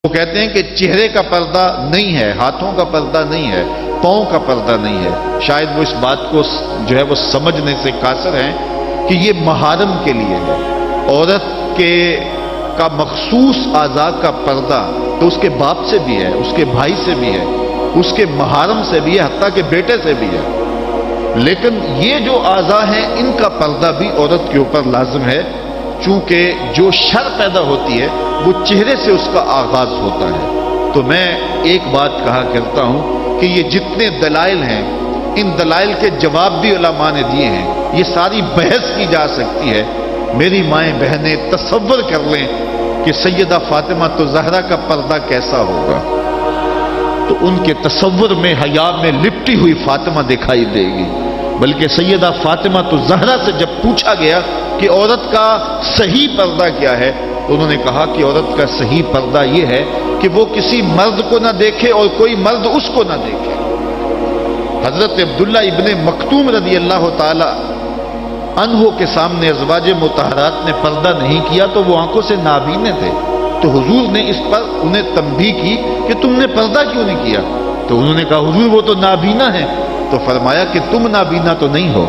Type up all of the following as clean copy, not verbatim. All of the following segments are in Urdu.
وہ کہتے ہیں کہ چہرے کا پردہ نہیں ہے، ہاتھوں کا پردہ نہیں ہے، پاؤں کا پردہ نہیں ہے۔ شاید وہ اس بات کو جو ہے وہ سمجھنے سے قاصر ہیں کہ یہ محارم کے لیے ہے۔ عورت کا مخصوص اعضاء کا پردہ تو اس کے باپ سے بھی ہے، اس کے بھائی سے بھی ہے، اس کے محارم سے بھی ہے، حتیٰ کہ بیٹے سے بھی ہے۔ لیکن یہ جو اعضاء ہیں ان کا پردہ بھی عورت کے اوپر لازم ہے، چونکہ جو شر پیدا ہوتی ہے وہ چہرے سے اس کا آغاز ہوتا ہے۔ تو میں ایک بات کہا کرتا ہوں کہ یہ جتنے دلائل ہیں ان دلائل کے جواب بھی علماء نے دیے ہیں، یہ ساری بحث کی جا سکتی ہے۔ میری مائیں بہنیں تصور کر لیں کہ سیدہ فاطمہ تو زہرا کا پردہ کیسا ہوگا، تو ان کے تصور میں حیا میں لپٹی ہوئی فاطمہ دکھائی دے گی۔ بلکہ سیدہ فاطمہ تو زہرا سے جب پوچھا گیا کہ عورت کا صحیح پردہ کیا ہے تو انہوں نے کہا کہ عورت کا صحیح پردہ یہ ہے کہ وہ کسی مرد کو نہ دیکھے اور کوئی مرد اس کو نہ دیکھے۔ حضرت عبداللہ ابن مکتوم رضی اللہ تعالی عنہ کے سامنے ازواج مطہرات نے پردہ نہیں کیا تو وہ آنکھوں سے نابینے تھے، تو حضور نے اس پر انہیں تنبیہ کی کہ تم نے پردہ کیوں نہیں کیا؟ تو انہوں نے کہا حضور وہ تو نابینا ہے۔ تو فرمایا کہ تم نابینا تو نہیں ہو۔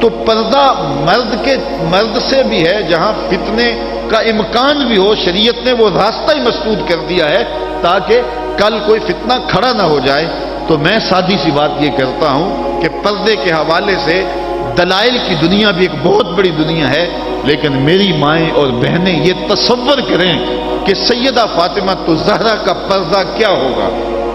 تو پردہ مرد سے بھی ہے، جہاں فتنے کا امکان بھی ہو، شریعت نے وہ راستہ ہی مسدود کر دیا ہے تاکہ کل کوئی فتنہ کھڑا نہ ہو جائے۔ تو میں سادی سی بات یہ کرتا ہوں کہ پردے کے حوالے سے دلائل کی دنیا بھی ایک بہت بڑی دنیا ہے، لیکن میری مائیں اور بہنیں یہ تصور کریں کہ سیدہ فاطمہ تو زہرا کا پردہ کیا ہوگا،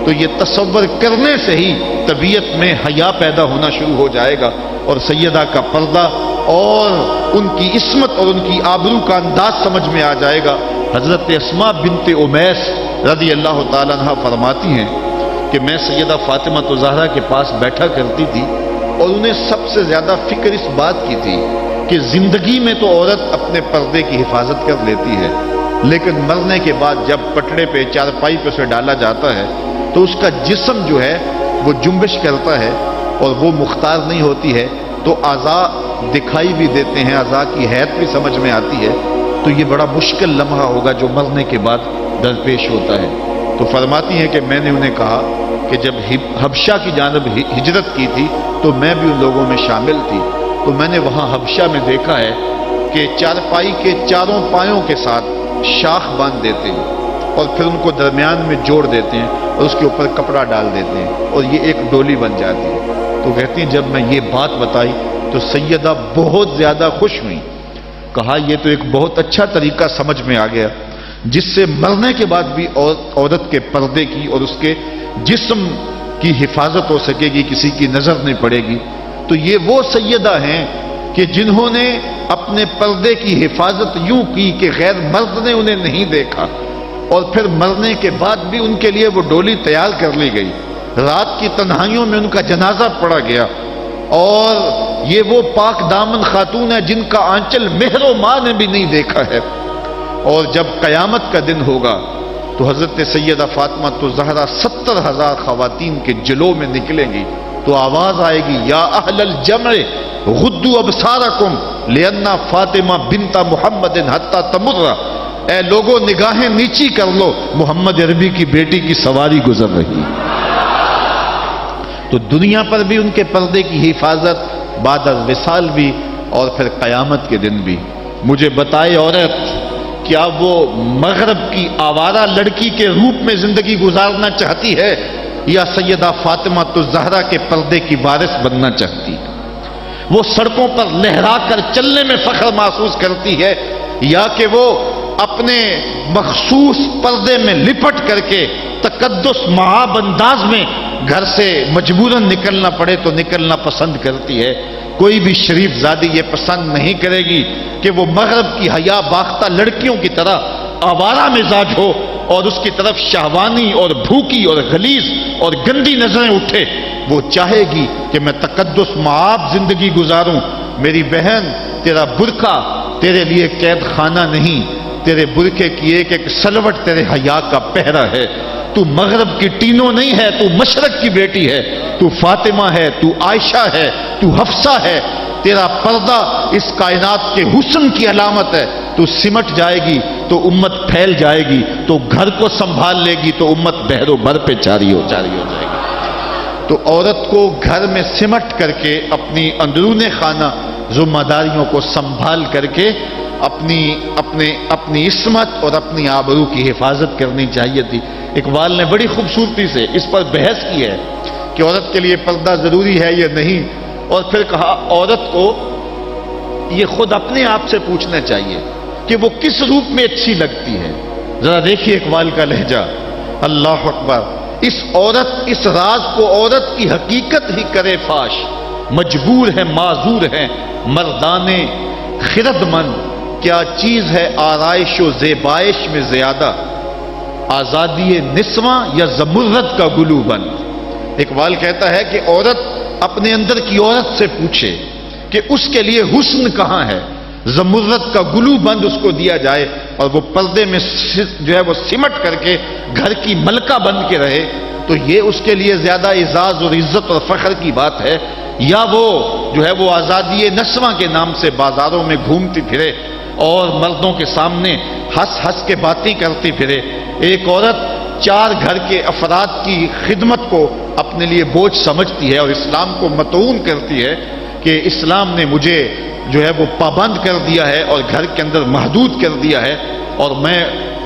تو یہ تصور کرنے سے ہی طبیعت میں حیا پیدا ہونا شروع ہو جائے گا، اور سیدہ کا پردہ اور ان کی عصمت اور ان کی آبرو کا انداز سمجھ میں آ جائے گا۔ حضرت اسماء بنت امیس رضی اللہ تعالیٰ عنہ فرماتی ہیں کہ میں سیدہ فاطمہ تو زہرا کے پاس بیٹھا کرتی تھی اور انہیں سب سے زیادہ فکر اس بات کی تھی کہ زندگی میں تو عورت اپنے پردے کی حفاظت کر لیتی ہے، لیکن مرنے کے بعد جب پٹڑے پہ چارپائی پہ اسے ڈالا جاتا ہے تو اس کا جسم جو ہے وہ جنبش کرتا ہے اور وہ مختار نہیں ہوتی ہے، تو اعضاء دکھائی بھی دیتے ہیں، اعضاء کی حیت بھی سمجھ میں آتی ہے، تو یہ بڑا مشکل لمحہ ہوگا جو مرنے کے بعد درپیش ہوتا ہے۔ تو فرماتی ہیں کہ میں نے انہیں کہا کہ جب حبشہ کی جانب ہجرت کی تھی تو میں بھی ان لوگوں میں شامل تھی، تو میں نے وہاں حبشہ میں دیکھا ہے کہ چارپائی کے چاروں پایوں کے ساتھ شاخ باندھ دیتے ہیں اور پھر ان کو درمیان میں جوڑ دیتے ہیں اور اس کے اوپر کپڑا ڈال دیتے ہیں اور یہ ایک ڈولی بن جاتی ہے۔ تو کہتی ہیں جب میں یہ بات بتائی تو سیدہ بہت زیادہ خوش ہوئی، کہا یہ تو ایک بہت اچھا طریقہ سمجھ میں آ گیا جس سے مرنے کے بعد بھی عورت کے پردے کی اور اس کے جسم کی حفاظت ہو سکے گی، کسی کی نظر نہیں پڑے گی۔ تو یہ وہ سیدہ ہیں کہ جنہوں نے اپنے پردے کی حفاظت یوں کی کہ غیر مرد نے انہیں نہیں دیکھا، اور پھر مرنے کے بعد بھی ان کے لیے وہ ڈولی تیار کر لی گئی، رات کی تنہائیوں میں ان کا جنازہ پڑا گیا، اور یہ وہ پاک دامن خاتون ہے جن کا آنچل مہر و ماں نے بھی نہیں دیکھا ہے۔ اور جب قیامت کا دن ہوگا تو حضرت سیدہ فاطمہ تو زہرا 70,000 خواتین کے جلو میں نکلیں گی، تو آواز آئے گی یا اہل الجمع غدوا ابصارکم لأن فاطمہ بنت محمد حتی تمر، اے لوگوں نگاہیں نیچی کر لو، محمد عربی کی بیٹی کی سواری گزر رہی۔ تو دنیا پر بھی ان کے پردے کی حفاظت، بعد الوصال بھی، اور پھر قیامت کے دن بھی۔ مجھے بتائے عورت کیا وہ مغرب کی آوارہ لڑکی کے روپ میں زندگی گزارنا چاہتی ہے یا سیدہ فاطمہ تو زہرا کے پردے کی وارث بننا چاہتی؟ وہ سڑکوں پر لہرا کر چلنے میں فخر محسوس کرتی ہے یا کہ وہ اپنے مخصوص پردے میں لپٹ کر کے تقدس معاب انداز میں گھر سے مجبوراً نکلنا پڑے تو نکلنا پسند کرتی ہے؟ کوئی بھی شریف زادی یہ پسند نہیں کرے گی کہ وہ مغرب کی حیا باختہ لڑکیوں کی طرح آوارہ مزاج ہو اور اس کی طرف شہوانی اور بھوکی اور غلیظ اور گندی نظریں اٹھے۔ وہ چاہے گی کہ میں تقدس معاب زندگی گزاروں۔ میری بہن، تیرا برقع تیرے لیے قید خانہ نہیں، تیرے برقعے کی ایک ایک سلوٹ تیرے حیا کا پہرا ہے۔ تو مغرب کی ٹینو نہیں ہے، تو مشرق کی بیٹی ہے، تو فاطمہ ہے، تو عائشہ ہے، تو حفصہ ہے۔ تیرا پردہ اس کائنات کے حسن کی علامت ہے، تو سمٹ جائے گی تو امت پھیل جائے گی، تو گھر کو سنبھال لے گی تو امت بہر و بر پہ جاری ہو جائے گی۔ تو عورت کو گھر میں سمٹ کر کے اپنی اندرون خانہ ذمہ داریوں کو سنبھال کر کے اپنی عصمت اور اپنی آبرو کی حفاظت کرنی چاہیے تھی۔ اقبال نے بڑی خوبصورتی سے اس پر بحث کی ہے کہ عورت کے لیے پردہ ضروری ہے یا نہیں، اور پھر کہا عورت کو یہ خود اپنے آپ سے پوچھنا چاہیے کہ وہ کس روپ میں اچھی لگتی ہے۔ ذرا دیکھیے اقبال کا لہجہ، اللہ اکبر۔ اس راز کو عورت کی حقیقت ہی کرے فاش، مجبور ہے معذور ہے مردانے خرد مند، کیا چیز ہے آرائش و زیبائش میں زیادہ، آزادی نسواں یا زمرد کا گلو بند۔ اقبال کہتا ہے کہ عورت اپنے اندر کی عورت سے پوچھے کہ اس کے لیے حسن کہاں ہے، زمرد کا گلو بند اس کو دیا جائے اور وہ پردے میں جو ہے وہ سمٹ کر کے گھر کی ملکہ بن کے رہے، تو یہ اس کے لیے زیادہ اعزاز اور عزت اور فخر کی بات ہے، یا وہ جو ہے وہ آزادی نسواں کے نام سے بازاروں میں گھومتی پھرے اور مردوں کے سامنے ہنس ہنس کے باتیں کرتی پھرے۔ ایک عورت 4 گھر کے افراد کی خدمت کو اپنے لیے بوجھ سمجھتی ہے اور اسلام کو متعون کرتی ہے کہ اسلام نے مجھے جو ہے وہ پابند کر دیا ہے اور گھر کے اندر محدود کر دیا ہے، اور میں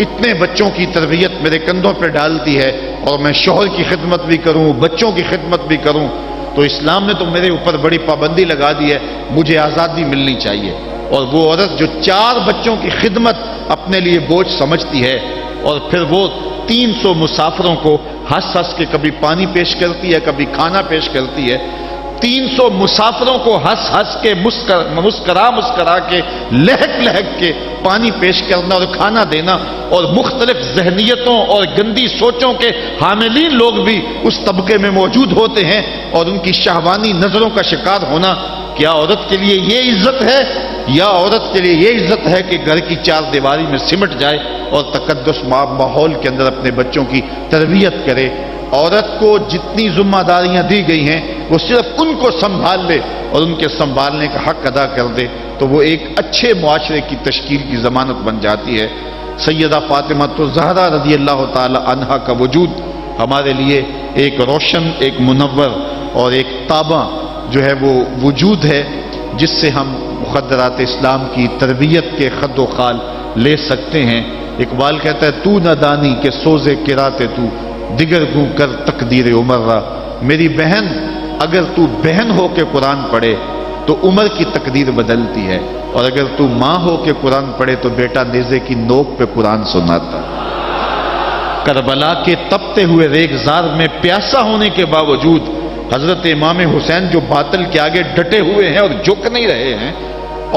اتنے بچوں کی تربیت میرے کندھوں پہ ڈالتی ہے، اور میں شوہر کی خدمت بھی کروں، بچوں کی خدمت بھی کروں، تو اسلام نے تو میرے اوپر بڑی پابندی لگا دی ہے، مجھے آزادی ملنی چاہیے۔ اور وہ عورت جو 4 بچوں کی خدمت اپنے لیے بوجھ سمجھتی ہے، اور پھر وہ 300 مسافروں کو ہنس ہنس کے کبھی پانی پیش کرتی ہے، کبھی کھانا پیش کرتی ہے، 300 مسافروں کو ہنس ہنس کے مسکرا کے لہک لہک کے پانی پیش کرنا اور کھانا دینا، اور مختلف ذہنیتوں اور گندی سوچوں کے حاملین لوگ بھی اس طبقے میں موجود ہوتے ہیں، اور ان کی شہوانی نظروں کا شکار ہونا، کیا عورت کے لیے یہ عزت ہے؟ یا عورت کے لیے یہ عزت ہے کہ گھر کی 4 دیواری میں سمٹ جائے اور تقدس ماحول کے اندر اپنے بچوں کی تربیت کرے؟ عورت کو جتنی ذمہ داریاں دی گئی ہیں وہ صرف ان کو سنبھال لے اور ان کے سنبھالنے کا حق ادا کر دے تو وہ ایک اچھے معاشرے کی تشکیل کی ضمانت بن جاتی ہے۔ سیدہ فاطمہ الزہرا رضی اللہ تعالی عنہا کا وجود ہمارے لیے ایک روشن، ایک منور اور ایک تابع جو ہے وہ وجود ہے، جس سے ہم مخدرات اسلام کی تربیت کے خد و خال لے سکتے ہیں۔ اقبال کہتا ہے تو نہ دانی کہ سوزے کراتے تو دیگر گوں کر تقدیر عمر را، میری بہن اگر تو بہن ہو کے قرآن پڑھے تو عمر کی تقدیر بدلتی ہے، اور اگر تو ماں ہو کے قرآن پڑھے تو بیٹا نیزے کی نوک پہ قرآن سناتا۔ کربلا کے تپتے ہوئے ریگزار میں پیاسا ہونے کے باوجود حضرت امام حسین جو باطل کے آگے ڈٹے ہوئے ہیں اور جھک نہیں رہے ہیں،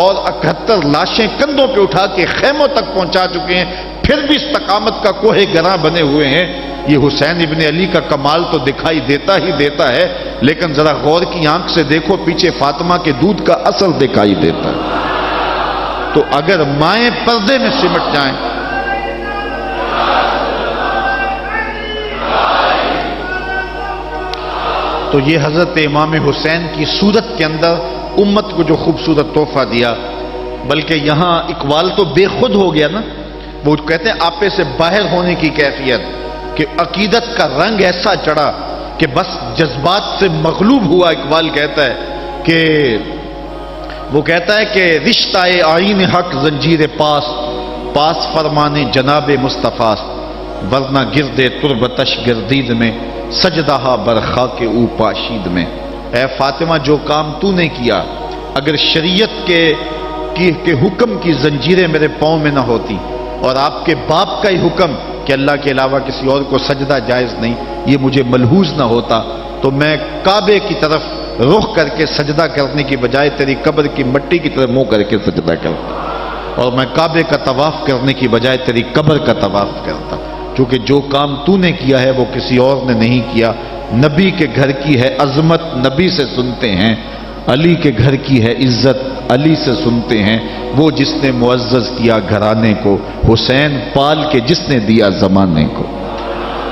اور 71 لاشیں کندھوں پہ اٹھا کے خیموں تک پہنچا چکے ہیں، پھر بھی استقامت کا کوہ گراں بنے ہوئے ہیں، یہ حسین ابن علی کا کمال تو دکھائی دیتا ہی دیتا ہے، لیکن ذرا غور کی آنکھ سے دیکھو پیچھے فاطمہ کے دودھ کا اثر دکھائی دیتا ہے۔ تو اگر مائیں پردے میں سمٹ جائیں تو یہ حضرت امام حسین کی صورت کے اندر امت کو جو خوبصورت تحفہ دیا، بلکہ یہاں اقبال تو بے خود ہو گیا نا، وہ کہتے ہیں آپے سے باہر ہونے کی کیفیت، کہ عقیدت کا رنگ ایسا چڑھا کہ بس جذبات سے مغلوب ہوا۔ اقبال کہتا ہے کہ وہ کہتا ہے کہ رشتہ آئین حق زنجیر پاس فرمانے جناب مصطفیٰ، ورنہ گردے تربتش گردید میں سجدہ برخا کے او پاشید میں۔ اے فاطمہ جو کام تو نے کیا، اگر شریعت کے حکم کی زنجیریں میرے پاؤں میں نہ ہوتی اور آپ کے باپ کا ہی حکم کہ اللہ کے علاوہ کسی اور کو سجدہ جائز نہیں یہ مجھے ملحوظ نہ ہوتا، تو میں کعبے کی طرف رخ کر کے سجدہ کرنے کی بجائے تیری قبر کی مٹی کی طرف منہ کر کے سجدہ کرتا، اور میں کعبے کا طواف کرنے کی بجائے تیری قبر کا طواف کرتا، کیونکہ جو کام تو نے کیا ہے وہ کسی اور نے نہیں کیا۔ نبی کے گھر کی ہے عظمت نبی سے سنتے ہیں، علی کے گھر کی ہے عزت علی سے سنتے ہیں، وہ جس نے معزز کیا گھرانے کو، حسین پال کے جس نے دیا زمانے کو۔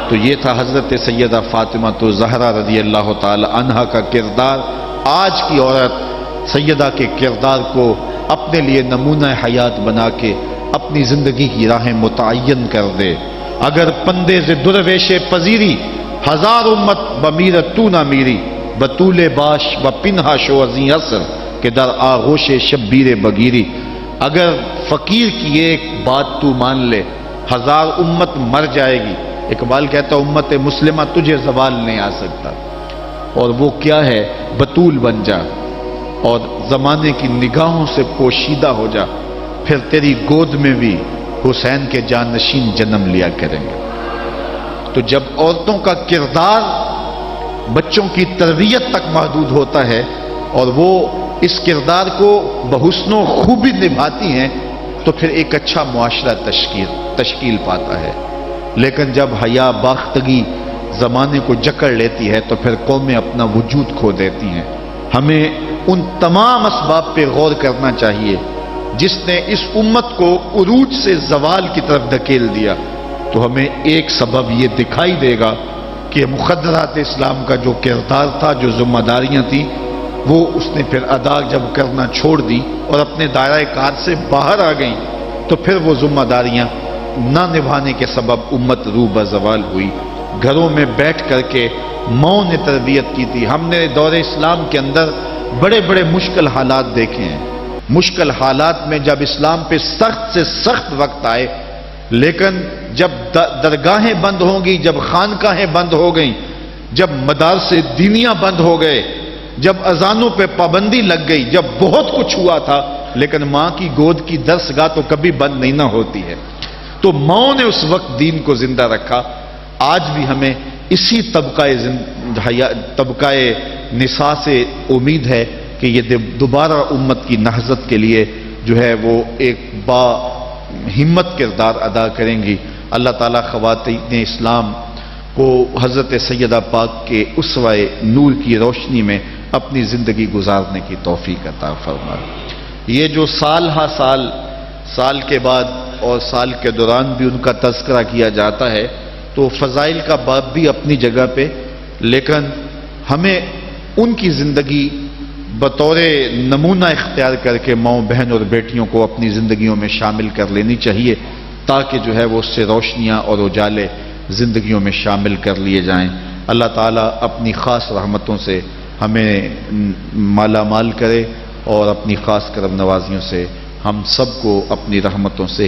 تو یہ تھا حضرت سیدہ فاطمہ الزہرا رضی اللہ تعالی عنہا کا کردار۔ آج کی عورت سیدہ کے کردار کو اپنے لیے نمونہ حیات بنا کے اپنی زندگی کی راہیں متعین کر دے. اگر پندے سے درویش پذیری ہزار امت بمیرت تو نہ میری بطول باش و پنہا شو ازیں اثر کہ در آغوش شبیر بگیری. اگر فقیر کی ایک بات تو مان لے ہزار امت مر جائے گی. اقبال کہتا امت مسلمہ تجھے زوال نہیں آ سکتا. اور وہ کیا ہے؟ بطول بن جا اور زمانے کی نگاہوں سے پوشیدہ ہو جا، پھر تیری گود میں بھی حسین کے جانشین جنم لیا کریں گے. تو جب عورتوں کا کردار بچوں کی تربیت تک محدود ہوتا ہے اور وہ اس کردار کو بحسن و خوبی نبھاتی ہیں تو پھر ایک اچھا معاشرہ تشکیل پاتا ہے. لیکن جب حیا باختگی زمانے کو جکڑ لیتی ہے تو پھر قومیں اپنا وجود کھو دیتی ہیں. ہمیں ان تمام اسباب پہ غور کرنا چاہیے جس نے اس امت کو عروج سے زوال کی طرف دھکیل دیا. تو ہمیں ایک سبب یہ دکھائی دے گا کہ مقدرات اسلام کا جو کردار تھا، جو ذمہ داریاں تھیں، وہ اس نے پھر ادا جب کرنا چھوڑ دی اور اپنے دائرہ کار سے باہر آ گئیں تو پھر وہ ذمہ داریاں نہ نبھانے کے سبب امت روح بزوال ہوئی. گھروں میں بیٹھ کر کے ماؤں نے تربیت کی تھی. ہم نے دور اسلام کے اندر بڑے بڑے مشکل حالات دیکھے ہیں. مشکل حالات میں جب اسلام پہ سخت سے سخت وقت آئے، لیکن جب درگاہیں بند ہوں گی، جب خانقاہیں بند ہو گئیں، جب مدارس دینیاں بند ہو گئے، جب اذانوں پہ پابندی لگ گئی، جب بہت کچھ ہوا تھا، لیکن ماں کی گود کی درسگاہ تو کبھی بند نہیں نہ ہوتی ہے. تو ماں نے اس وقت دین کو زندہ رکھا. آج بھی ہمیں اسی طبقہ نساء سے امید ہے کہ یہ دوبارہ امت کی نہضت کے لیے جو ہے وہ ایک با ہمت کردار ادا کریں گی. اللہ تعالیٰ خواتین اسلام کو حضرت سیدہ پاک کے اسوہ نور کی روشنی میں اپنی زندگی گزارنے کی توفیق عطا فرمائے. یہ جو سال ہا سال کے بعد اور سال کے دوران بھی ان کا تذکرہ کیا جاتا ہے تو فضائل کا باب بھی اپنی جگہ پہ، لیکن ہمیں ان کی زندگی بطور نمونہ اختیار کر کے ماؤں بہن اور بیٹیوں کو اپنی زندگیوں میں شامل کر لینی چاہیے تاکہ جو ہے وہ اس سے روشنیاں اور اجالے زندگیوں میں شامل کر لیے جائیں. اللہ تعالیٰ اپنی خاص رحمتوں سے ہمیں مالا مال کرے اور اپنی خاص کرم نوازیوں سے ہم سب کو اپنی رحمتوں سے